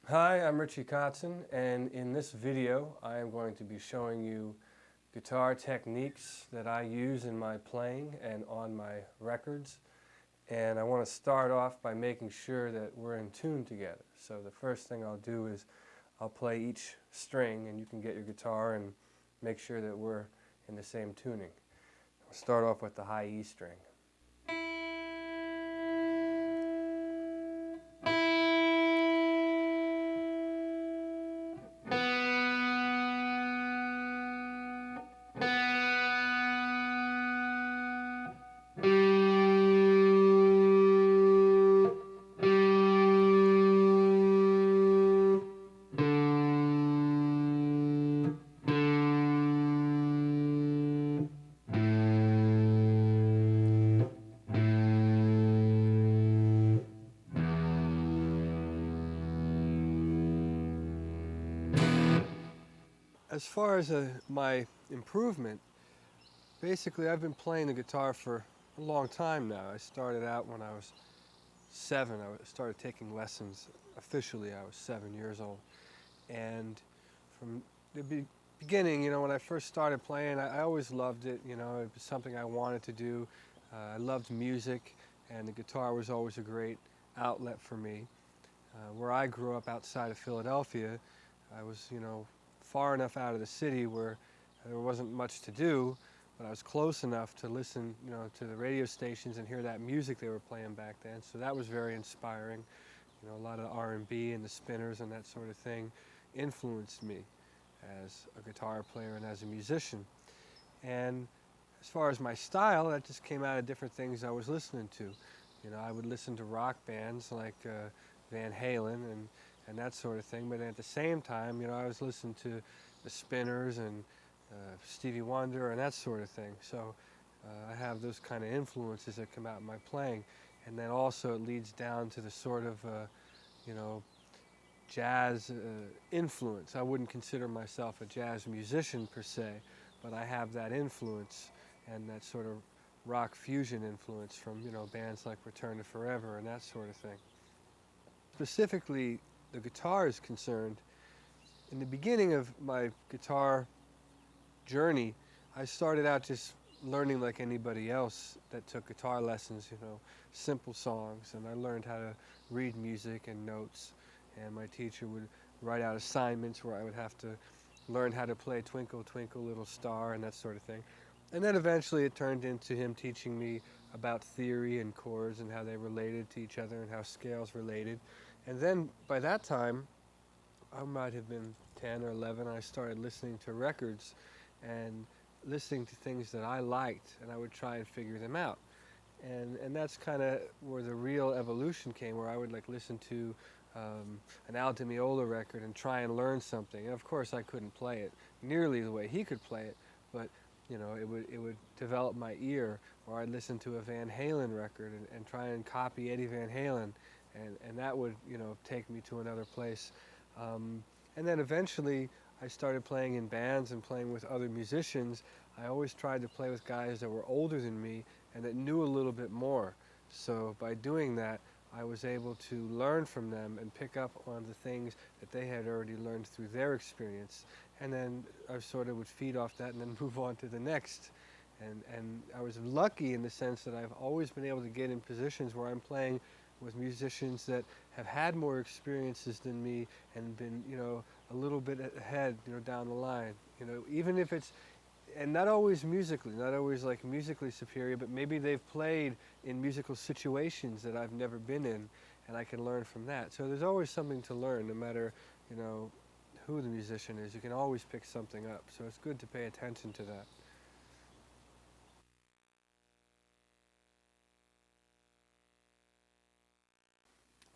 Hi, I'm Richie Kotzen, and in this video I am going to be showing you guitar techniques that I use in my playing and on my records. And I want to start off by making sure that we're in tune together. So the first thing I'll do is I'll play each string, and you can get your guitar and make sure that we're in the same tuning. I'll start off with the high E string. As far as my improvement, basically I've been playing the guitar for a long time now. I started out when I was 7. I started taking lessons officially. I was 7 years old. And from the beginning, when I first started playing, I always loved it. It was something I wanted to do. I loved music, and the guitar was always a great outlet for me. Where I grew up outside of Philadelphia, I was, far enough out of the city where there wasn't much to do, but I was close enough to listen, to the radio stations and hear that music they were playing back then. So that was very inspiring. A lot of R&B and the Spinners and that sort of thing influenced me as a guitar player and as a musician. And as far as my style, that just came out of different things I was listening to. I would listen to rock bands like Van Halen and that sort of thing, but at the same time, I was listening to the Spinners and Stevie Wonder and that sort of thing. So I have those kind of influences that come out in my playing. And then also it leads down to the sort of, jazz influence. I wouldn't consider myself a jazz musician per se, but I have that influence and that sort of rock fusion influence from, bands like Return to Forever and that sort of thing. Specifically, the guitar is concerned, in the beginning of my guitar journey, I started out just learning like anybody else that took guitar lessons, simple songs, and I learned how to read music and notes, and my teacher would write out assignments where I would have to learn how to play Twinkle Twinkle Little Star and that sort of thing. And then eventually it turned into him teaching me about theory and chords and how they related to each other and how scales related. And then by that time, I might have been 10 or 11, I started listening to records and listening to things that I liked, and I would try and figure them out. And that's kind of where the real evolution came, where I would listen to an Al Di Meola record and try and learn something. And of course I couldn't play it nearly the way he could play it, but it would develop my ear. Or I'd listen to a Van Halen record and try and copy Eddie Van Halen, and that would take me to another place. And then eventually I started playing in bands and playing with other musicians. I always tried to play with guys that were older than me and that knew a little bit more. So by doing that, I was able to learn from them and pick up on the things that they had already learned through their experience. And then I sort of would feed off that and then move on to the next. And I was lucky in the sense that I've always been able to get in positions where I'm playing with musicians that have had more experiences than me and been, a little bit ahead, down the line. Even if it's, and not always musically, not always musically superior, but maybe they've played in musical situations that I've never been in, and I can learn from that. So there's always something to learn, no matter, who the musician is. You can always pick something up. So it's good to pay attention to that.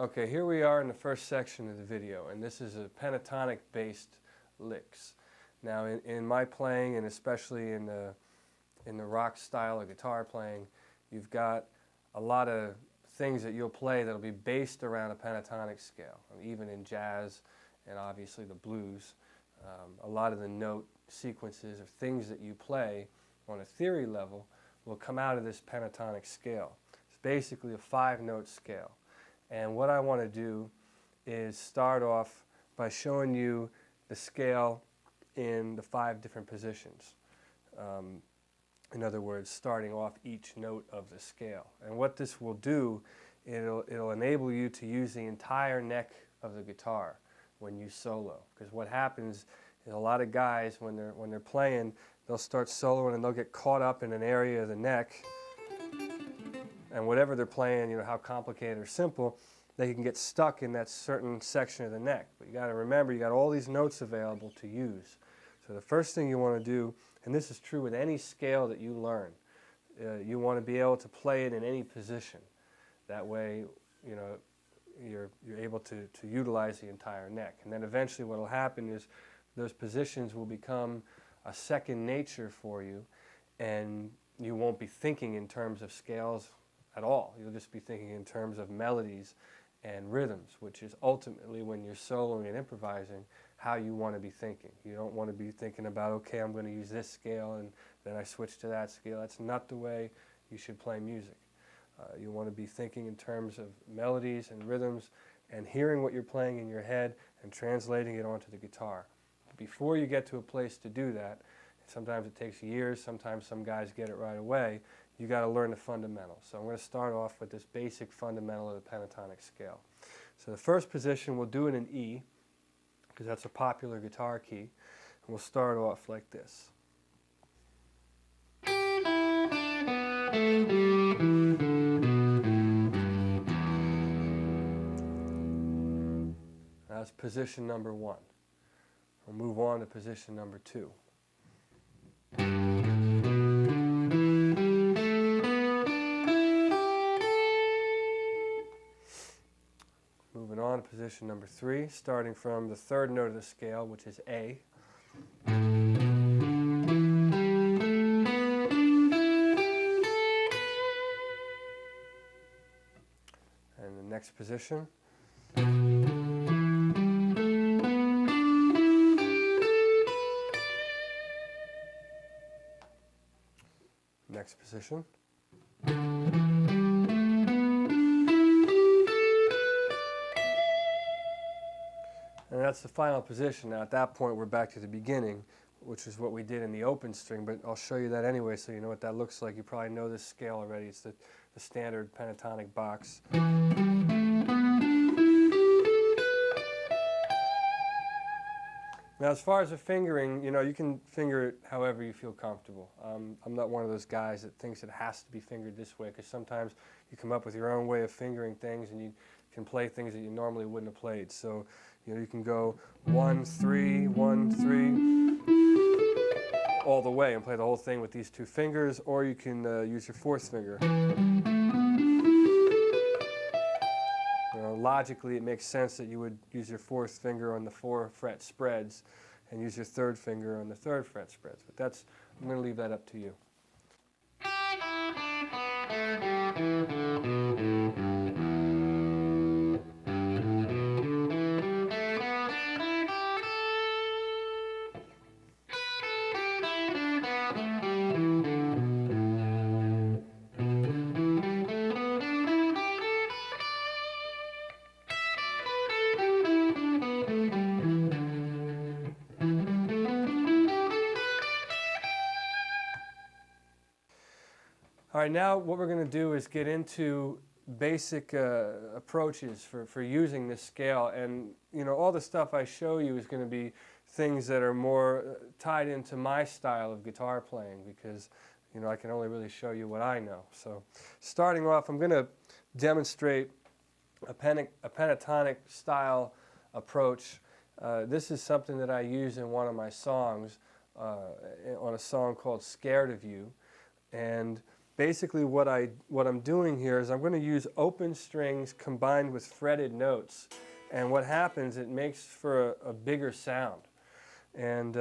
Okay, here we are in the first section of the video, and this is a pentatonic-based licks. Now, in my playing, and especially in the rock style of guitar playing, you've got a lot of things that you'll play that'll be based around a pentatonic scale. Even in jazz and obviously the blues, a lot of the note sequences or things that you play on a theory level will come out of this pentatonic scale. It's basically a 5-note scale. And what I want to do is start off by showing you the scale in the 5 different positions. In other words, starting off each note of the scale. And what this will do, it'll enable you to use the entire neck of the guitar when you solo. Because what happens is a lot of guys, when they're playing, they'll start soloing and they'll get caught up in an area of the neck. And whatever they're playing, you know, how complicated or simple, they can get stuck in that certain section of the neck. But you got to remember, you got all these notes available to use. So the first thing you want to do, and this is true with any scale that you learn, you want to be able to play it in any position. That way, you know, you're able to utilize the entire neck. And then eventually what will happen is those positions will become a second nature for you, and you won't be thinking in terms of scales at all. You'll just be thinking in terms of melodies and rhythms, which is ultimately, when you're soloing and improvising, how you want to be thinking. You don't want to be thinking about, okay, I'm going to use this scale and then I switch to that scale. That's not the way you should play music. You want to be thinking in terms of melodies and rhythms and hearing what you're playing in your head and translating it onto the guitar. But before you get to a place to do that, sometimes it takes years, sometimes some guys get it right away, you got to learn the fundamentals. So I'm going to start off with this basic fundamental of the pentatonic scale. So the first position, we'll do it in E, because that's a popular guitar key, and we'll start off like this. That's position number 1. We'll move on to position number 2. Moving on to position number 3, starting from the 3rd note of the scale, which is A. And the next position. Next position. And that's the final position. Now at that point we're back to the beginning, which is what we did in the open string, but I'll show you that anyway so you know what that looks like. You probably know this scale already. It's the standard pentatonic box. Now as far as the fingering, you know, you can finger it however you feel comfortable. I'm not one of those guys that thinks it has to be fingered this way, because sometimes you come up with your own way of fingering things and you can play things that you normally wouldn't have played. So, you know, you can go 1, 3, 1, 3, all the way and play the whole thing with these 2 fingers, or you can use your 4th finger. You know, logically, it makes sense that you would use your 4th finger on the 4-fret spreads and use your 3rd finger on the 3rd fret spreads. But that's, I'm going to leave that up to you. All right, now what we're going to do is get into basic approaches for using this scale. And, you know, all the stuff I show you is going to be things that are more tied into my style of guitar playing, because, you know, I can only really show you what I know. So starting off, I'm going to demonstrate a pentatonic style approach. This is something that I use in one of my songs, on a song called Scared of You. And basically what I'm doing here is I'm going to use open strings combined with fretted notes, and what happens, it makes for a bigger sound. And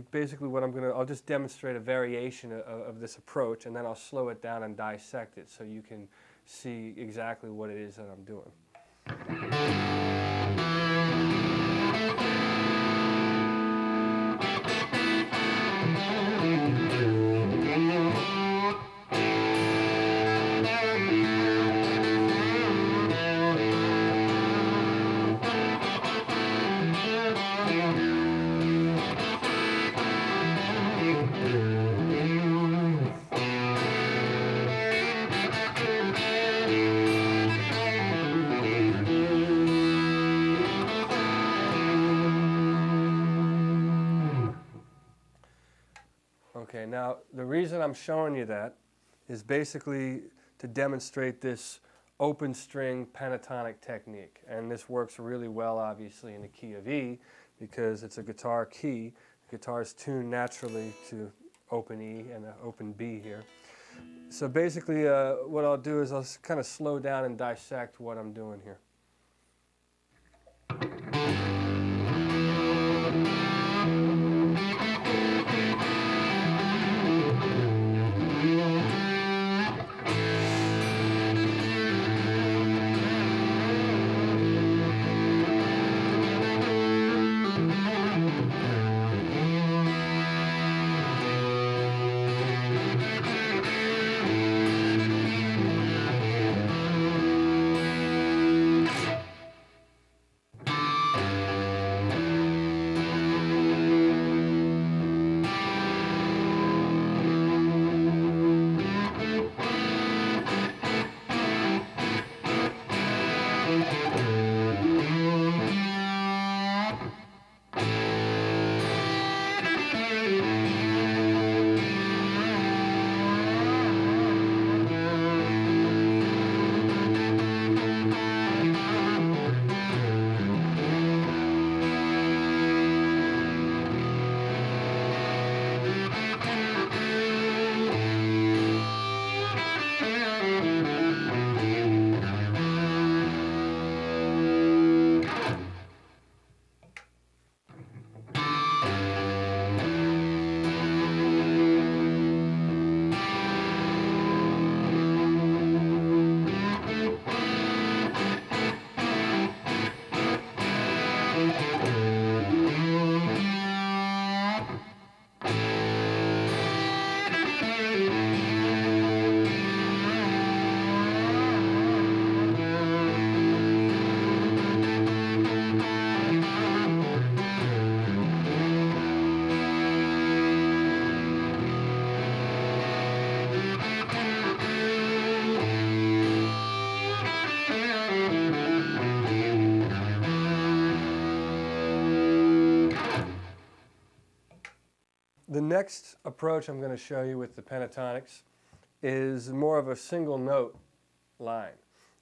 basically what I'll just demonstrate a variation of this approach, and then I'll slow it down and dissect it so you can see exactly what it is that I'm doing. Okay, now the reason I'm showing you that is basically to demonstrate this open string pentatonic technique. And this works really well, obviously, in the key of E because it's a guitar key. The guitar is tuned naturally to open E and an open B here. So basically what I'll do is I'll kind of slow down and dissect what I'm doing here. The next approach I'm going to show you with the pentatonics is more of a single note line.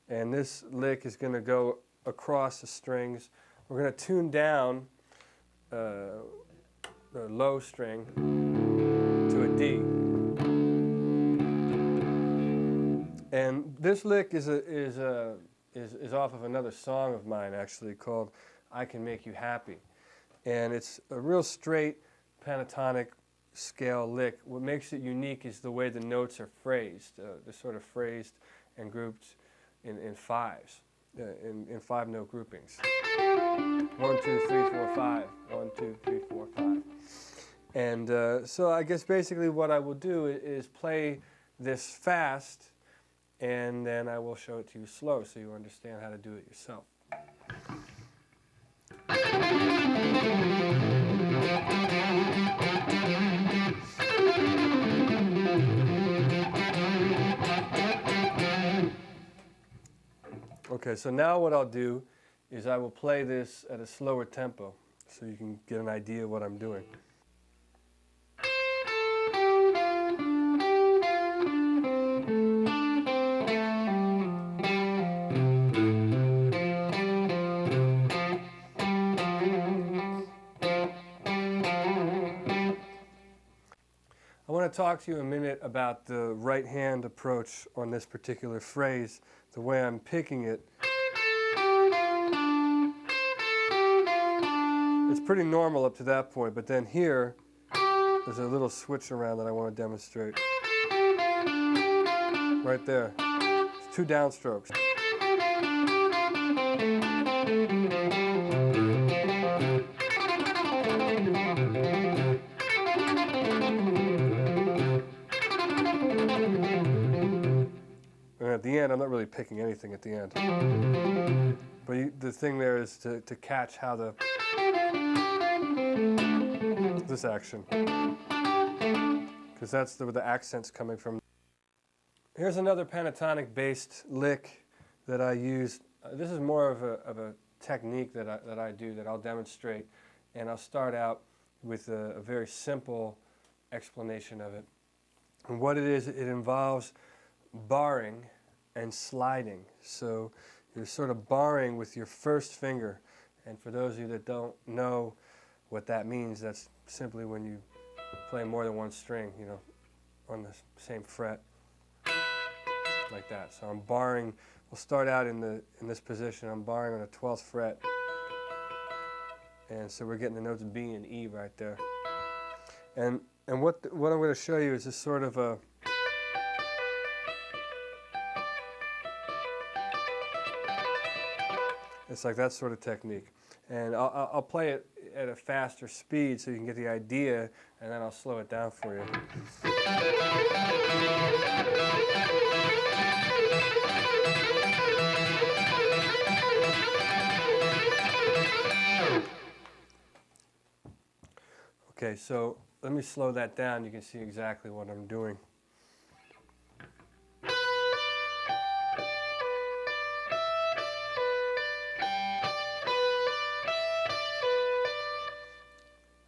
And this lick is going to go across the strings. We're going to tune down the low string to a D. And this lick is off of another song of mine, actually, called I Can Make You Happy. And it's a real straight pentatonic scale lick. What makes it unique is the way the notes are phrased. They're sort of phrased and grouped in fives, in five-note groupings. 1, 2, 3, 4, 5. 1, 2, 3, 4, 5. And so I guess basically what I will do is play this fast, and then I will show it to you slow so you understand how to do it yourself. Okay, so now what I'll do is I will play this at a slower tempo so you can get an idea of what I'm doing. I want to talk to you a minute about the right hand approach on this particular phrase, the way I'm picking it. It's pretty normal up to that point, but then here, there's a little switch around that I want to demonstrate. Right there. It's 2 downstrokes. And at the end, I'm not really picking anything at the end. But the thing there is to catch how this action. Because that's where the accent's coming from. Here's another pentatonic-based lick that I use. This is more of a technique that I'll demonstrate. And I'll start out with a very simple explanation of it. And what it is, it involves barring and sliding. So you're sort of barring with your first finger. And for those of you that don't know what that means, that's simply when you play more than one string, you know, on the same fret, like that. So I'm barring. We'll start out in this position. I'm barring on the 12th fret, and so we're getting the notes B and E right there. And what I'm going to show you is this sort of a it's like that sort of technique. And I'll play it at a faster speed so you can get the idea, and then I'll slow it down for you. Okay, so let me slow that down. You can see exactly what I'm doing.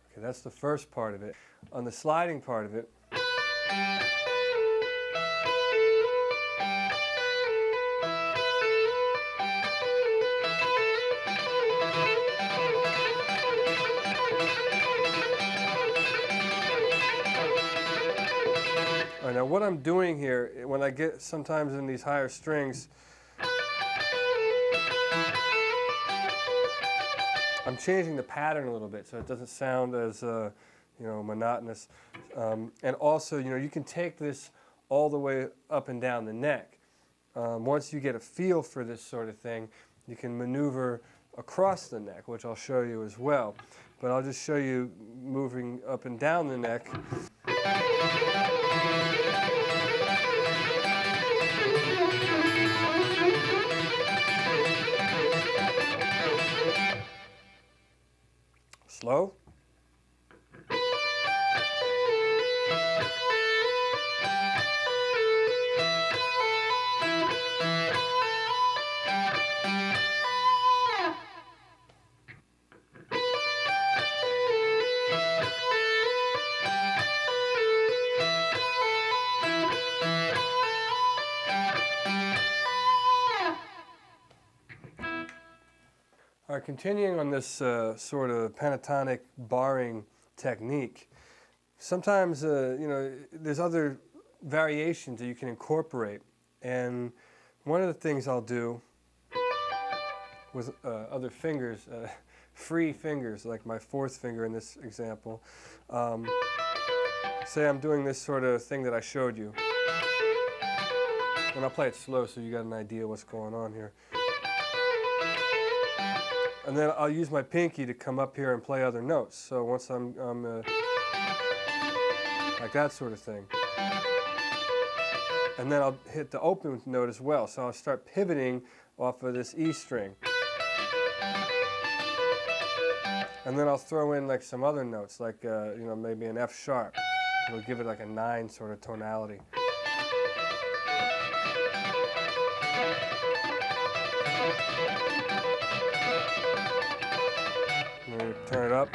Okay, that's the first part of it. On the sliding part of it, now what I'm doing here, when I get sometimes in these higher strings, I'm changing the pattern a little bit so it doesn't sound as you know, monotonous. And also, you know, you can take this all the way up and down the neck. Once you get a feel for this sort of thing, you can maneuver across the neck, which I'll show you as well. But I'll just show you moving up and down the neck. Slow. All right, continuing on this sort of pentatonic barring technique, sometimes you know, there's other variations that you can incorporate, and one of the things I'll do with other fingers, free fingers, like my fourth finger in this example, say I'm doing this sort of thing that I showed you, and I'll play it slow so you got an idea what's going on here. And then I'll use my pinky to come up here and play other notes. So once I'm like that sort of thing. And then I'll hit the open note as well. So I'll start pivoting off of this E string. And then I'll throw in like some other notes, like you know, maybe an F sharp. It'll give it like a 9 sort of tonality. Turn it up.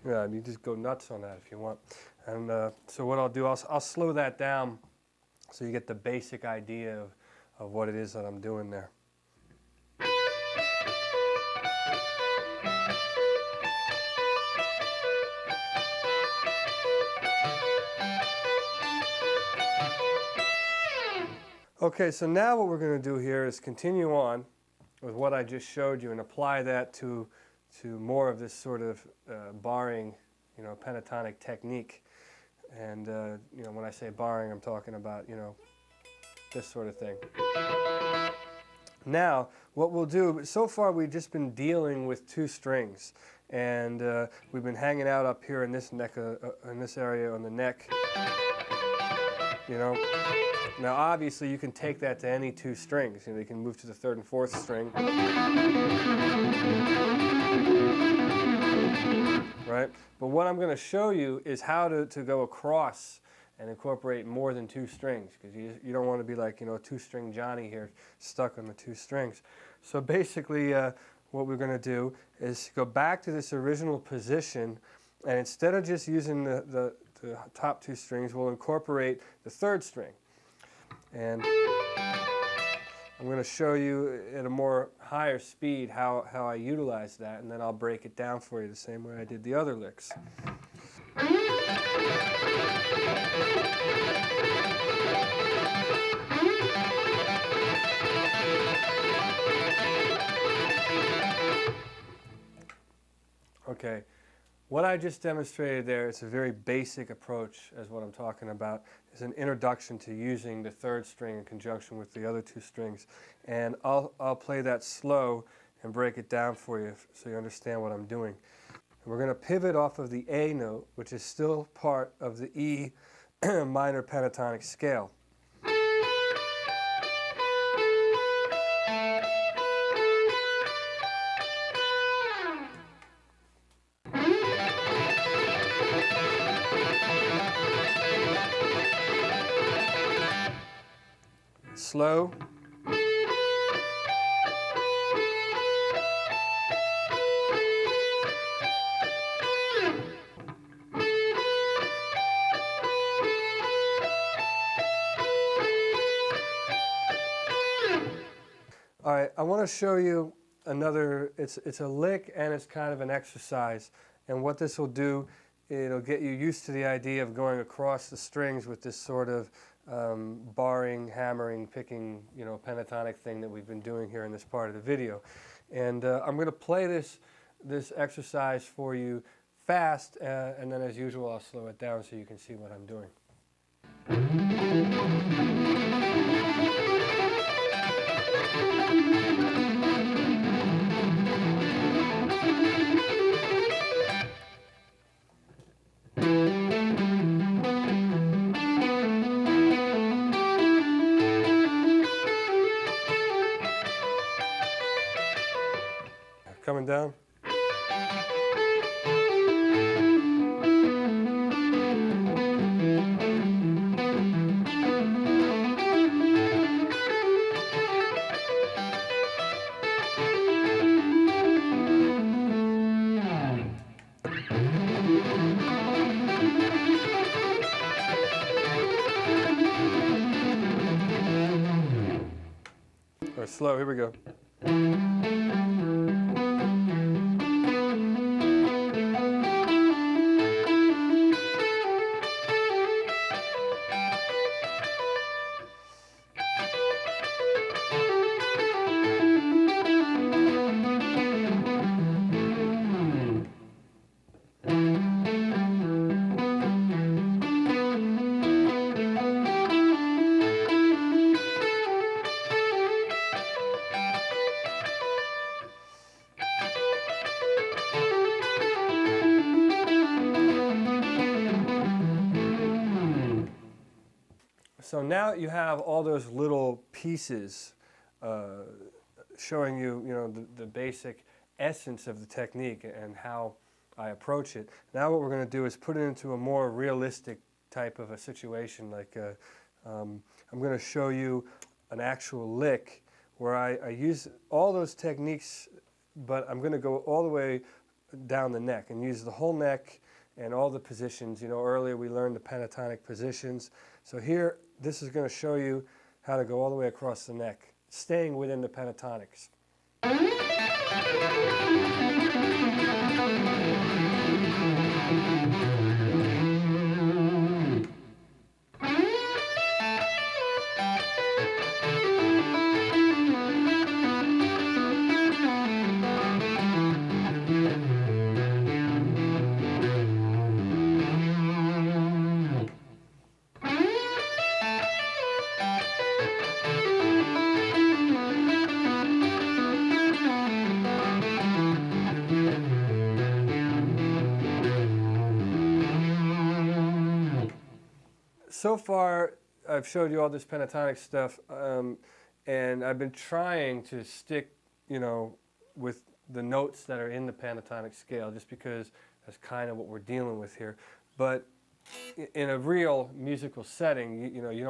Yeah, you just go nuts on that if you want. And so what I'll do, I'll slow that down so you get the basic idea of what it is that I'm doing there. Okay, so now what we're going to do here is continue on with what I just showed you and apply that to more of this sort of barring, you know, pentatonic technique. And you know, when I say barring, I'm talking about, you know, this sort of thing. Now, what we'll do, so far we've just been dealing with 2 strings, and we've been hanging out up here in this neck, in this area on the neck. you know. Now obviously you can take that to any two strings. You know, you can move to the third and fourth string. Right? But what I'm going to show you is how to go across and incorporate more than two strings, because you don't want to be like, you know, two-string Johnny here stuck on the two strings. So basically what we're going to do is go back to this original position, and instead of just using the top two strings, we'll incorporate the third string. And I'm going to show you at a more higher speed how I utilize that, and then I'll break it down for you the same way I did the other licks. Okay, what I just demonstrated there is a very basic approach, as what I'm talking about. It's an introduction to using the third string in conjunction with the other two strings. And I'll play that slow and break it down for you so you understand what I'm doing. And we're going to pivot off of the A note, which is still part of the E minor pentatonic scale. Slow. All right, I want to show you another, it's a lick and it's kind of an exercise. And what this will do, it'll get you used to the idea of going across the strings with this sort of barring, hammering, picking, you know, pentatonic thing that we've been doing here in this part of the video. And I'm going to play this exercise for you fast, and then as usual I'll slow it down so you can see what I'm doing. Coming down. Or slow, here we go. So now you have all those little pieces showing you, the basic essence of the technique and how I approach it. Now what we're going to do is put it into a more realistic type of a situation. Like I'm going to show you an actual lick where I use all those techniques, but I'm going to go all the way down the neck and use the whole neck and all the positions. You know, earlier we learned the pentatonic positions. So here, this is going to show you how to go all the way across the neck, staying within the pentatonics. So far, I've showed you all this pentatonic stuff, and I've been trying to stick, with the notes that are in the pentatonic scale, just because that's kind of what we're dealing with here. But in a real musical setting, you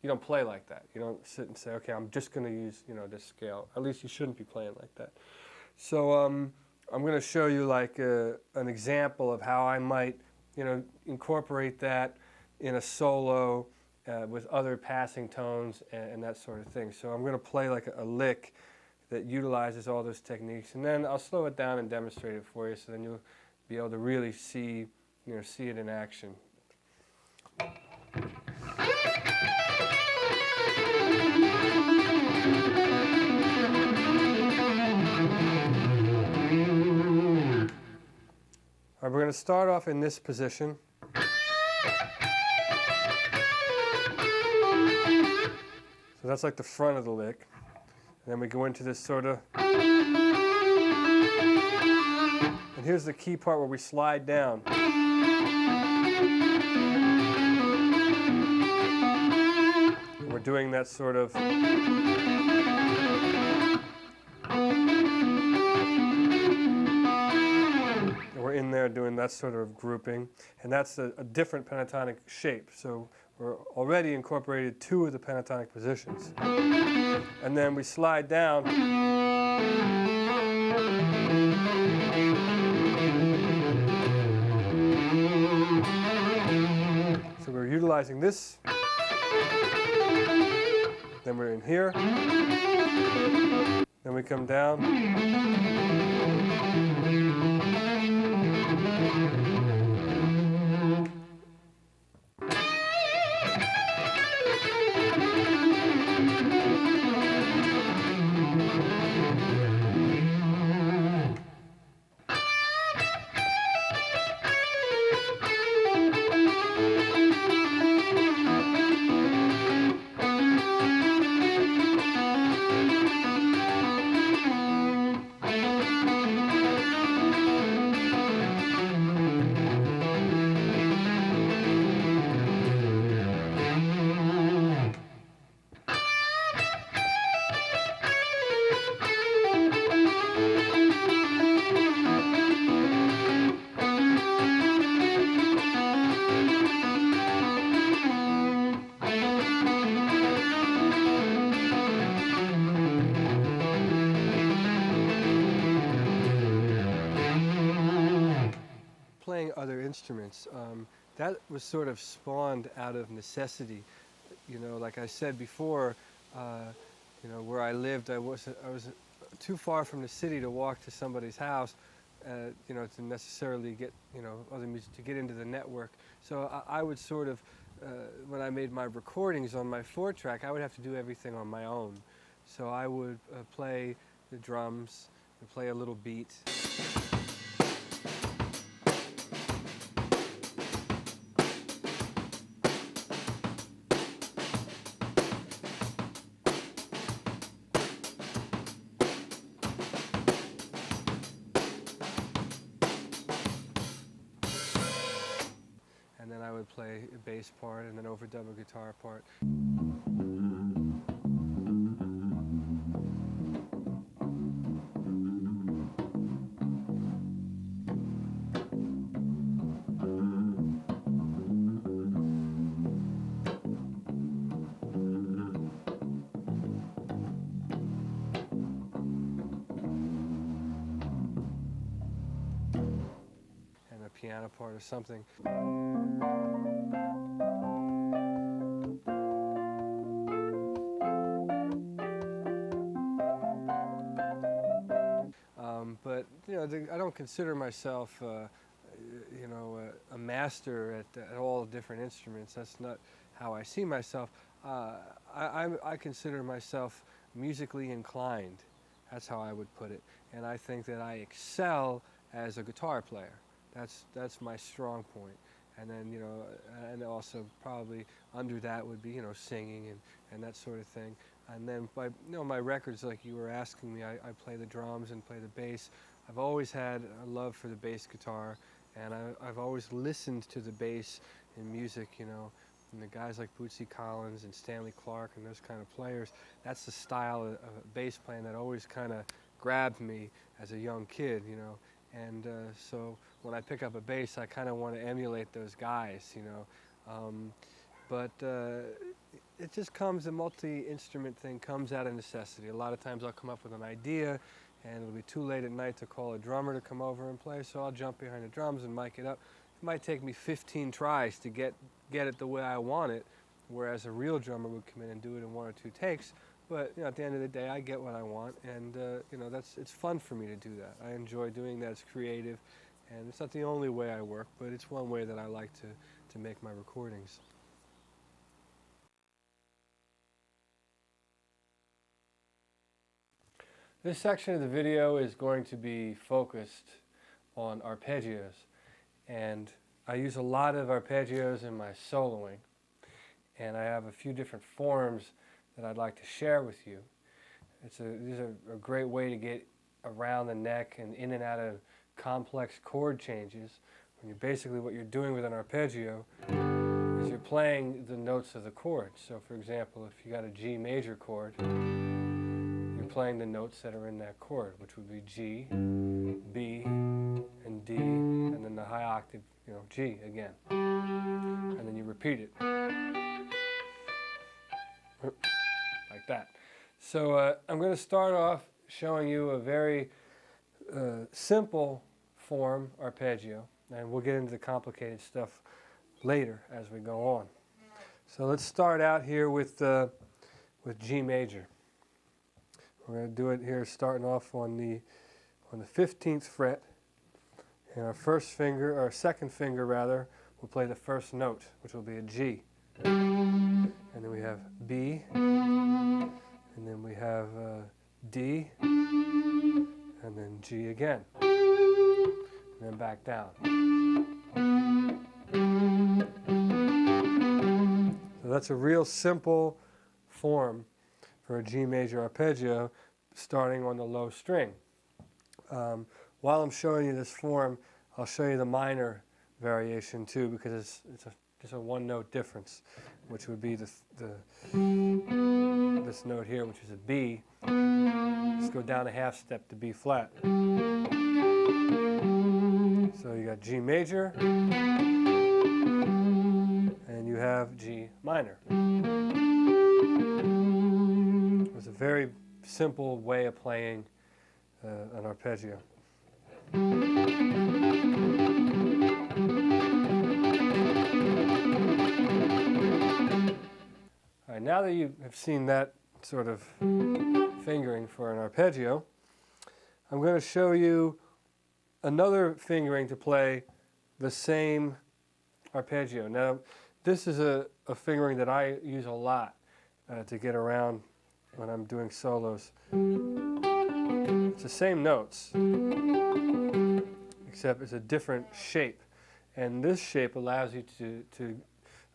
don't play like that. You don't sit and say, okay, I'm just going to use, this scale. At least you shouldn't be playing like that. So I'm going to show you like an example of how I might, incorporate that in a solo with other passing tones and that sort of thing. So I'm going to play like a lick that utilizes all those techniques, and then I'll slow it down and demonstrate it for you, so then you'll be able to really see, see it in action. All right, we're going to start off in this position. So that's like the front of the lick. And then we go into this sort of... And here's the key part where we slide down. And we're doing that sort of... We're in there doing that sort of grouping, and that's a different pentatonic shape. So we're already incorporated two of the pentatonic positions. And then we slide down. So we're utilizing this. Then we're in here. Then we come down. Playing other instruments, that was sort of spawned out of necessity. Like I said before, where I lived, I was too far from the city to walk to somebody's house, to necessarily get, other music, to get into the network. So I would sort of, when I made my recordings on my 4-track, I would have to do everything on my own. So I would play the drums and play a little beat. And then I would play a bass part and then overdub a guitar part. And a piano part or something. But I don't consider myself, a master at all different instruments. That's not how I see myself. I consider myself musically inclined. That's how I would put it. And I think that I excel as a guitar player. That's my strong point. And then, and also probably under that would be, singing and that sort of thing. And then by, my records, like you were asking me, I play the drums and play the bass. I've always had a love for the bass guitar, and I've always listened to the bass in music, and the guys like Bootsy Collins and Stanley Clarke and those kind of players, that's the style of bass playing that always kind of grabbed me as a young kid, you know. And so when I pick up a bass, I kind of want to emulate those guys, you know. But it just comes, the multi-instrument thing comes out of necessity. A lot of times I'll come up with an idea, and it'll be too late at night to call a drummer to come over and play, so I'll jump behind the drums and mic it up. It might take me 15 tries to get it the way I want it, whereas a real drummer would come in and do it in 1 or 2 takes. But you know, at the end of the day, I get what I want, and you know, it's fun for me to do that. I enjoy doing that. It's creative, and it's not the only way I work, but it's one way that I like to make my recordings. This section of the video is going to be focused on arpeggios, and I use a lot of arpeggios in my soloing, and I have a few different forms that I'd like to share with you. These are a great way to get around the neck and in and out of complex chord changes. When basically what you're doing with an arpeggio is you're playing the notes of the chord. So for example, if you got a G major chord, you're playing the notes that are in that chord, which would be G, B, and D, and then the high octave, you know, G again. And then you repeat it. Like that. So I'm going to start off showing you a very simple form arpeggio, and we'll get into the complicated stuff later as we go on. So let's start out here with G major. We're going to do it here starting off on the 15th fret, and our second finger rather, will play the first note, which will be a G. And then we have B, and then we have D, and then G again, and then back down. So that's a real simple form for a G major arpeggio starting on the low string. While I'm showing you this form, I'll show you the minor variation too, because it's just a one-note difference, which would be this note here, which is a B. Just go down a half step to B flat. So you got G major, and you have G minor. It's a very simple way of playing an arpeggio. All right, now that you have seen that sort of fingering for an arpeggio, I'm going to show you another fingering to play the same arpeggio. Now, this is a fingering that I use a lot to get around when I'm doing solos. It's the same notes, except it's a different shape. And this shape allows you to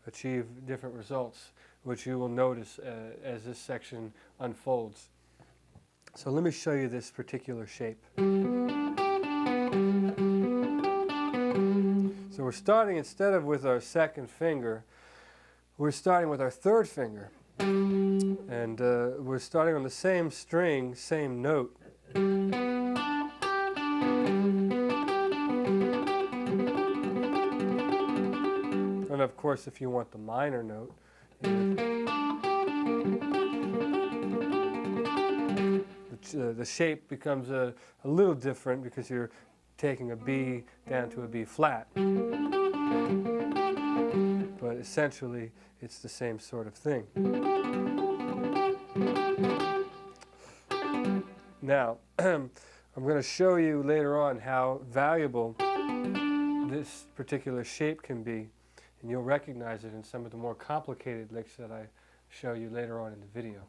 achieve different results, which you will notice as this section unfolds. So let me show you this particular shape. So we're starting, instead of with our second finger, we're starting with our third finger. And we're starting on the same string, same note. And of course, if you want the minor note, the shape becomes a little different because you're taking a B down to a B flat. But essentially, it's the same sort of thing. Now, I'm going to show you later on how valuable this particular shape can be, and you'll recognize it in some of the more complicated licks that I show you later on in the video.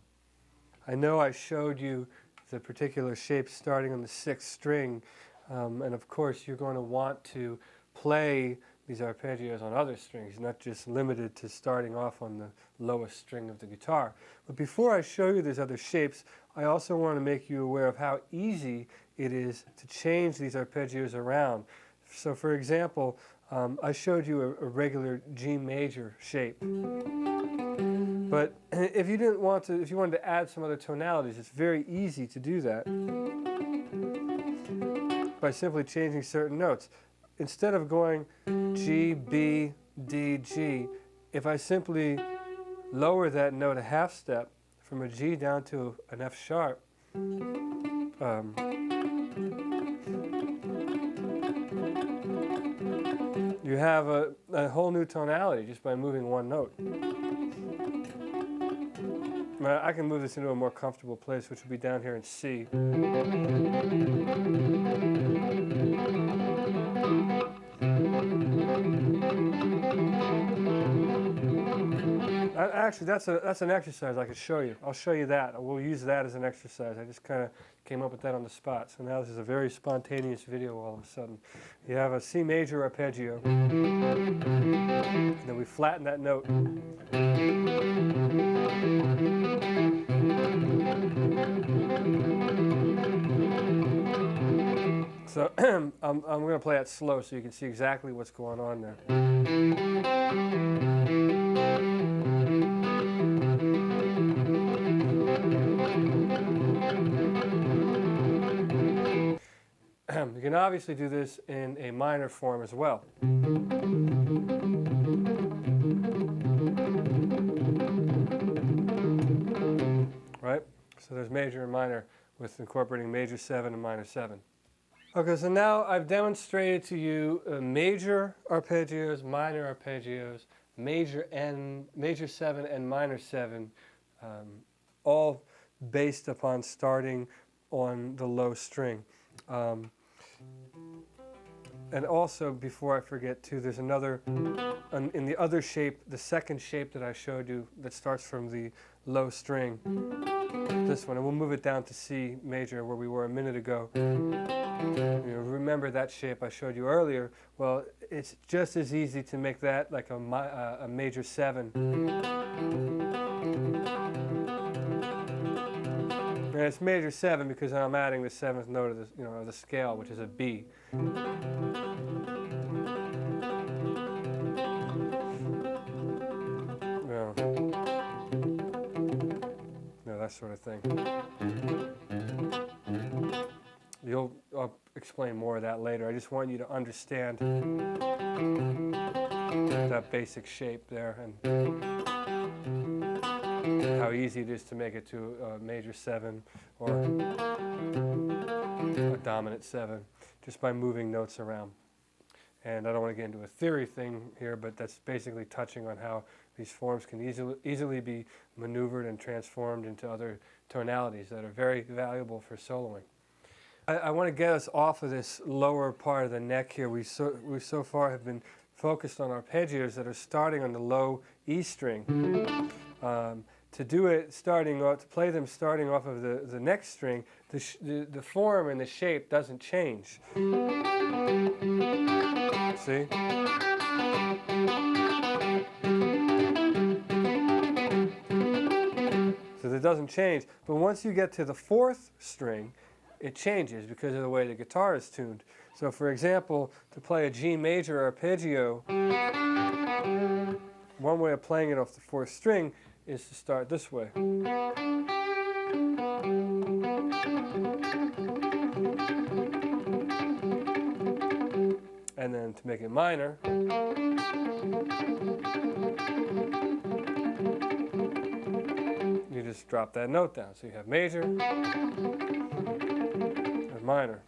I know I showed you the particular shape starting on the 6th string, and of course you're going to want to play these arpeggios on other strings, not just limited to starting off on the lowest string of the guitar. But before I show you these other shapes, I also want to make you aware of how easy it is to change these arpeggios around. So for example, I showed you a regular G major shape. But if you didn't want to, if you wanted to add some other tonalities, it's very easy to do that by simply changing certain notes. Instead of going G, B, D, G, if I simply lower that note a half step from a G down to an F sharp, you have a whole new tonality just by moving one note. I can move this into a more comfortable place, which would be down here in C. Actually, that's an exercise I could show you. I'll show you that. We'll use that as an exercise. I just kind of came up with that on the spot. So now this is a very spontaneous video all of a sudden. You have a C major arpeggio. And then we flatten that note. So I'm going to play it slow so you can see exactly what's going on there. You can obviously do this in a minor form as well. Right? So there's major and minor with incorporating major 7 and minor 7. Okay, so now I've demonstrated to you major arpeggios, minor arpeggios, major 7 and minor 7, all based upon starting on the low string. And also, before I forget too, there's another, in the other shape, the second shape that I showed you that starts from the low string, this one, and we'll move it down to C major where we were a minute ago. Remember that shape I showed you earlier? Well, it's just as easy to make that like a major 7. And it's major 7 because I'm adding the 7th note of the, of the scale, which is a B. That sort of thing. I'll explain more of that later. I just want you to understand that basic shape there and how easy it is to make it to a major 7 or a dominant 7 just by moving notes around. And I don't want to get into a theory thing here, but that's basically touching on how these forms can easily be maneuvered and transformed into other tonalities that are very valuable for soloing. I want to get us off of this lower part of the neck here. We so far have been focused on arpeggios that are starting on the low E string. To do it to play them starting off of the next string, the form and the shape doesn't change. See? So that doesn't change. But once you get to the 4th string, it changes because of the way the guitar is tuned. So for example, to play a G major arpeggio, one way of playing it off the 4th string is to start this way. And then to make it minor, you just drop that note down. So you have major and minor.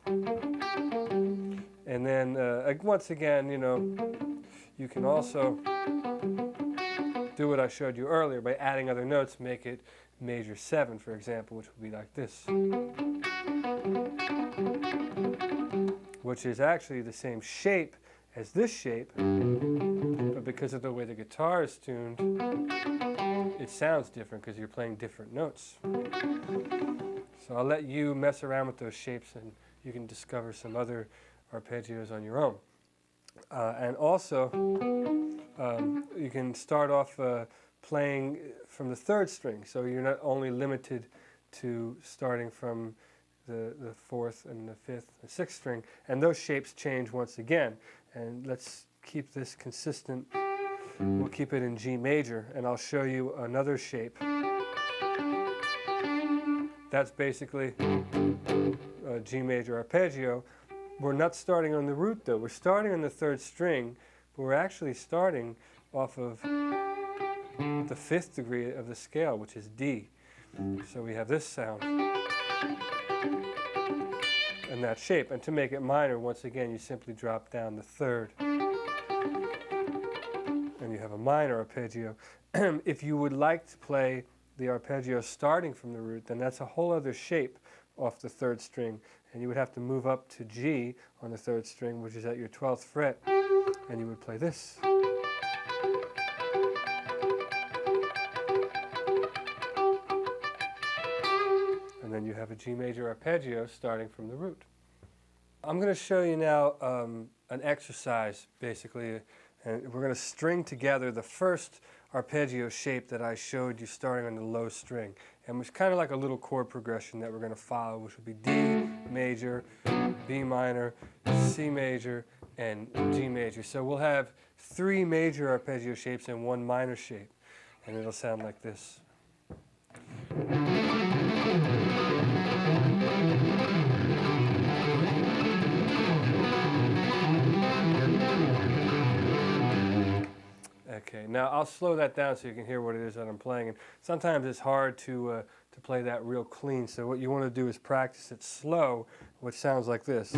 And then once again, you can also do what I showed you earlier by adding other notes, make it major 7, for example, which would be like this. Which is actually the same shape as this shape, but because of the way the guitar is tuned, it sounds different because you're playing different notes. So I'll let you mess around with those shapes and you can discover some other arpeggios on your own. And also, you can start off playing from the 3rd string, so you're not only limited to starting from the 4th and the 5th and 6th string, and those shapes change once again. And let's keep this consistent, we'll keep it in G major, and I'll show you another shape. That's basically a G major arpeggio. We're not starting on the root though, we're starting on the 3rd string, but we're actually starting off of the 5th degree of the scale, which is D. So we have this sound and that shape. And to make it minor, once again, you simply drop down the 3rd. And you have a minor arpeggio. If you would like to play the arpeggio starting from the root, then that's a whole other shape off the 3rd string. And you would have to move up to G on the 3rd string, which is at your 12th fret. And you would play this. And then you have a G major arpeggio starting from the root. I'm going to show you now an exercise, basically, and we're going to string together the first arpeggio shape that I showed you starting on the low string. And it's kind of like a little chord progression that we're going to follow, which will be D major, B minor, C major, and G major. So we'll have 3 major arpeggio shapes and 1 minor shape, and it'll sound like this. Okay, now I'll slow that down so you can hear what it is that I'm playing. And sometimes it's hard to play that real clean, so what you want to do is practice it slow, which sounds like this.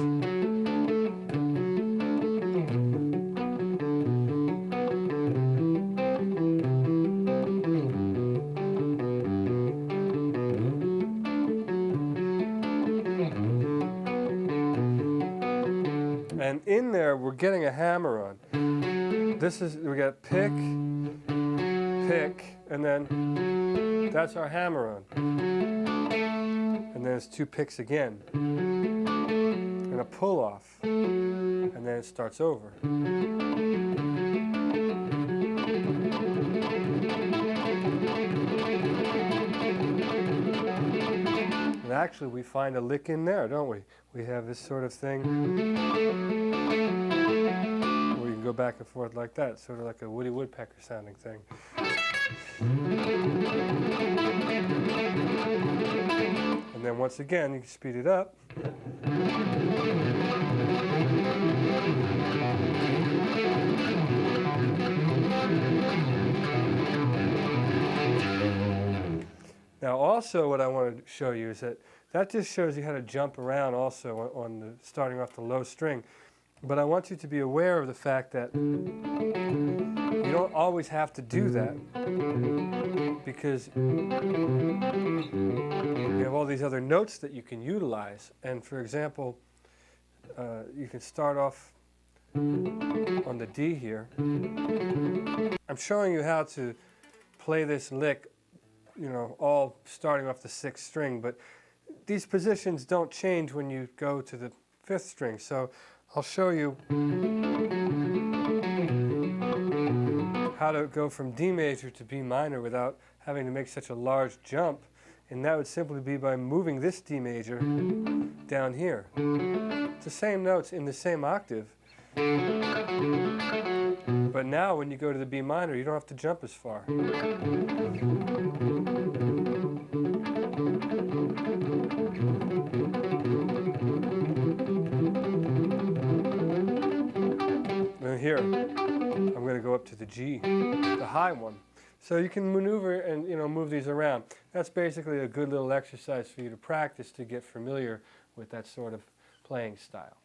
And in there, we're getting a hammer on. This is, we got pick, pick, and then that's our hammer on. And then it's 2 picks again. And a pull off. And then it starts over. And actually, we find a lick in there, don't we? We have this sort of thing where you can go back and forth like that, sort of like a Woody Woodpecker sounding thing. And then once again, you can speed it up. Now also what I want to show you is that just shows you how to jump around also on the, starting off the low string. But I want you to be aware of the fact that you don't always have to do that, because you have all these other notes that you can utilize. And for example, you can start off on the D here. I'm showing you how to play this lick, you know, all starting off the 6th string, but these positions don't change when you go to the 5th string. So I'll show you how to go from D major to B minor without having to make such a large jump, and that would simply be by moving this D major down here. It's the same notes in the same octave, but now when you go to the B minor, you don't have to jump as far. And here, I'm going to go up to the G, the high one. So you can maneuver and, you know, move these around. That's basically a good little exercise for you to practice to get familiar with that sort of playing style.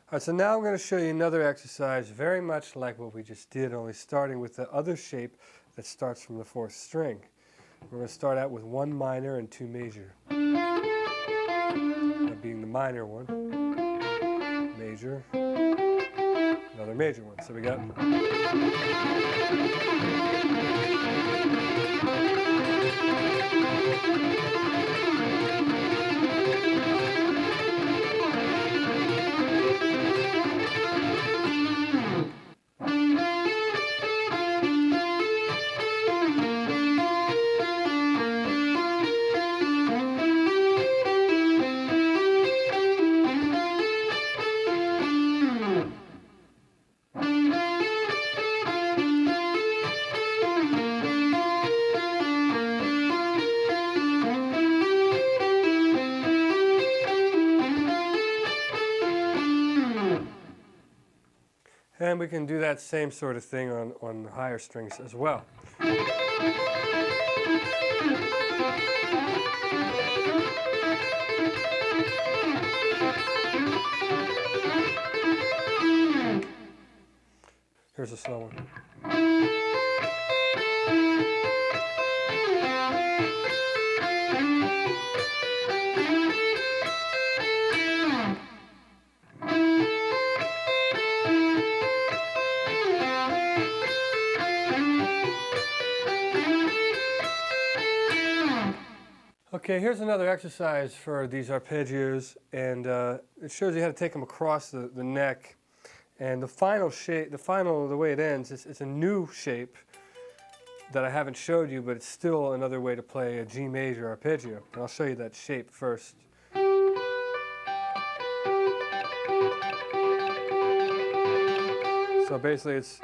All right, so now I'm going to show you another exercise very much like what we just did, only starting with the other shape that starts from the 4th string. We're going to start out with 1 minor and 2 major. That being the minor one, major, another major one. So we got and we can do that same sort of thing on the higher strings as well. Here's a slow one. Okay, here's another exercise for these arpeggios, and it shows you how to take them across the neck. And the final shape, the way it ends, it's a new shape that I haven't showed you, but it's still another way to play a G major arpeggio. And I'll show you that shape first. So basically it's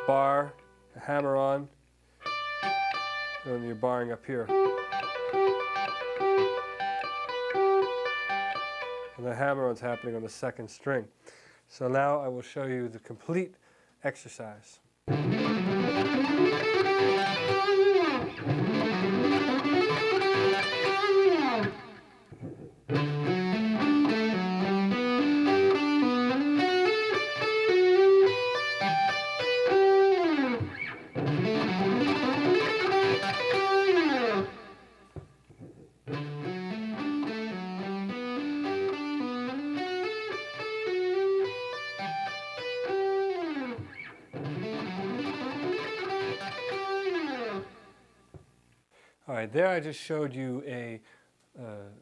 bar, a hammer on, and you're barring up here. And the hammer-on's happening on the second string. So now I will show you the complete exercise. All right, there I just showed you a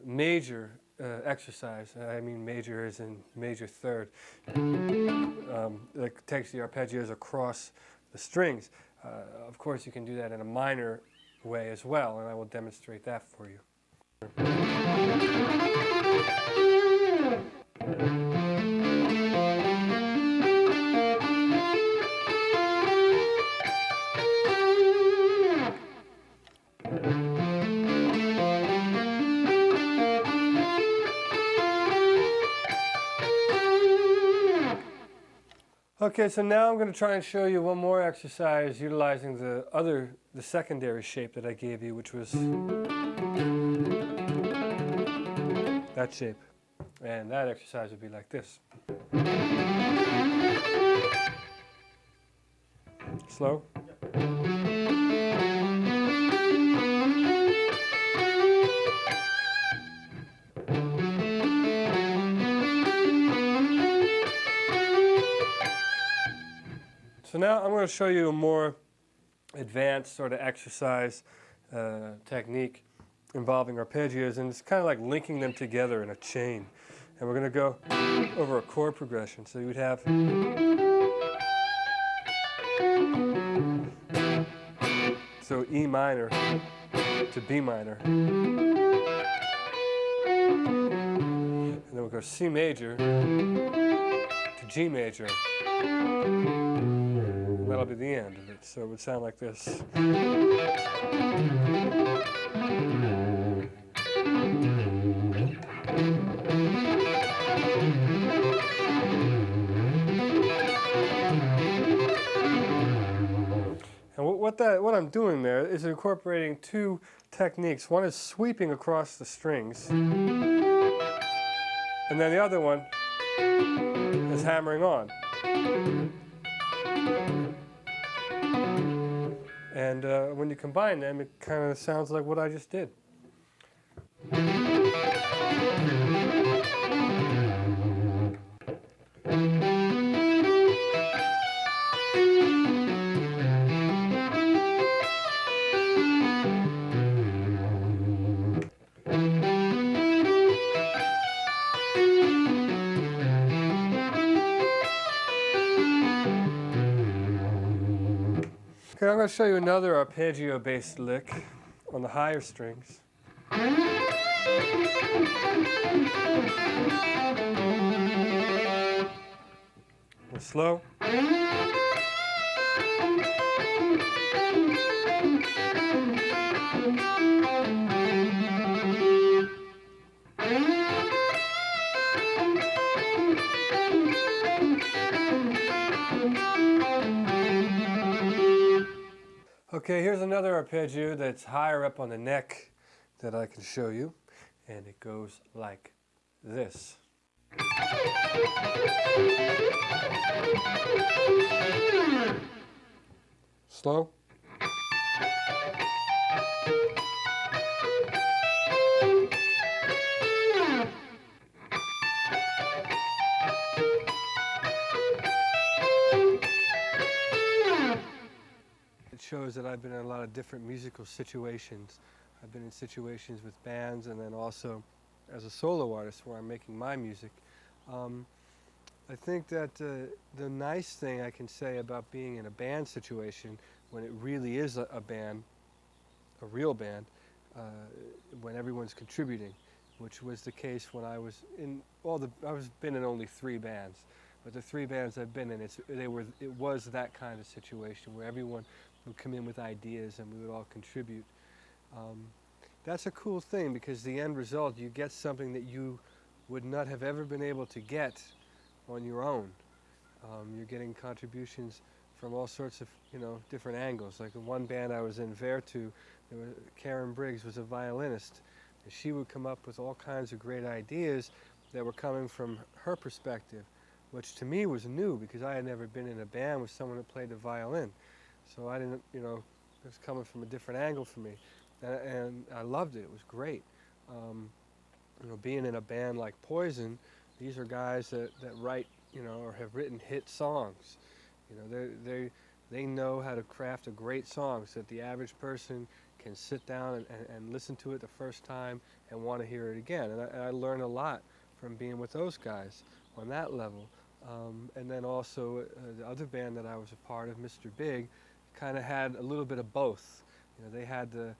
major exercise. I mean major as in major third. That takes the arpeggios across the strings. Of course, you can do that in a minor way as well, and I will demonstrate that for you. Okay, so now I'm going to try and show you one more exercise utilizing the secondary shape that I gave you, which was that shape. And that exercise would be like this. Slow. So now I'm going to show you a more advanced sort of exercise technique involving arpeggios, and it's kind of like linking them together in a chain. And we're going to go over a chord progression. So you would have E minor to B minor. And then we'll go C major to G major. And that'll be the end of it. So it would sound like this. And what I'm doing there is incorporating two techniques. One is sweeping across the strings, and then the other one is hammering on. And when you combine them, it kind of sounds like what I just did. Okay, I'm going to show you another arpeggio-based lick on the higher strings. And slow. Okay, here's another arpeggio that's higher up on the neck that I can show you, and it goes like this. Slow. It shows that I've been in a lot of different musical situations. I've been in situations with bands and then also as a solo artist where I'm making my music. I think that the nice thing I can say about being in a band situation when it really is a band, a real band, when everyone's contributing, which was the case when I was in been in only 3 bands, but the 3 bands I've been in, it was that kind of situation where everyone would come in with ideas and we would all contribute. That's a cool thing because the end result, you get something that you would not have ever been able to get on your own. You're getting contributions from all sorts of, different angles. Like the one band I was in, Vertu, Karen Briggs was a violinist, and she would come up with all kinds of great ideas that were coming from her perspective, which to me was new because I had never been in a band with someone that played the violin. So I didn't, it was coming from a different angle for me, and I loved it. It was great. Being in a band like Poison, these are guys that write, or have written hit songs. They know how to craft a great song so that the average person can sit down and listen to it the first time and want to hear it again. And I learned a lot from being with those guys on that level. And then also the other band that I was a part of, Mr. Big, kind of had a little bit of both. They had the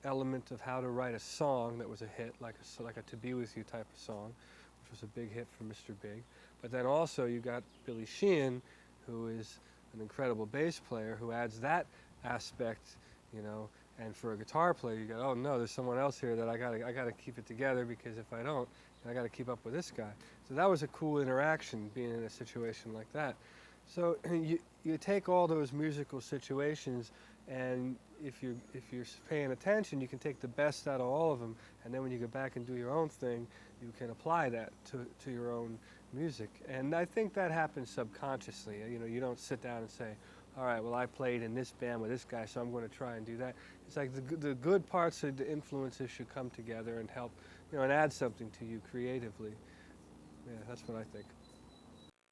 element of how to write a song that was a hit, like a To Be With You type of song, which was a big hit for Mr. Big. But then also you got Billy Sheehan, who is an incredible bass player, who adds that aspect, and for a guitar player you go, oh no, there's someone else here that I gotta keep it together, because if I don't, I gotta keep up with this guy. So that was a cool interaction, being in a situation like that. So you take all those musical situations, and if you're paying attention, you can take the best out of all of them, and then when you go back and do your own thing, you can apply that to your own music. And I think that happens subconsciously. You don't sit down and say, all right, well, I played in this band with this guy, so I'm going to try and do that. It's like the good parts of the influences should come together and help, and add something to you creatively. Yeah, that's what I think.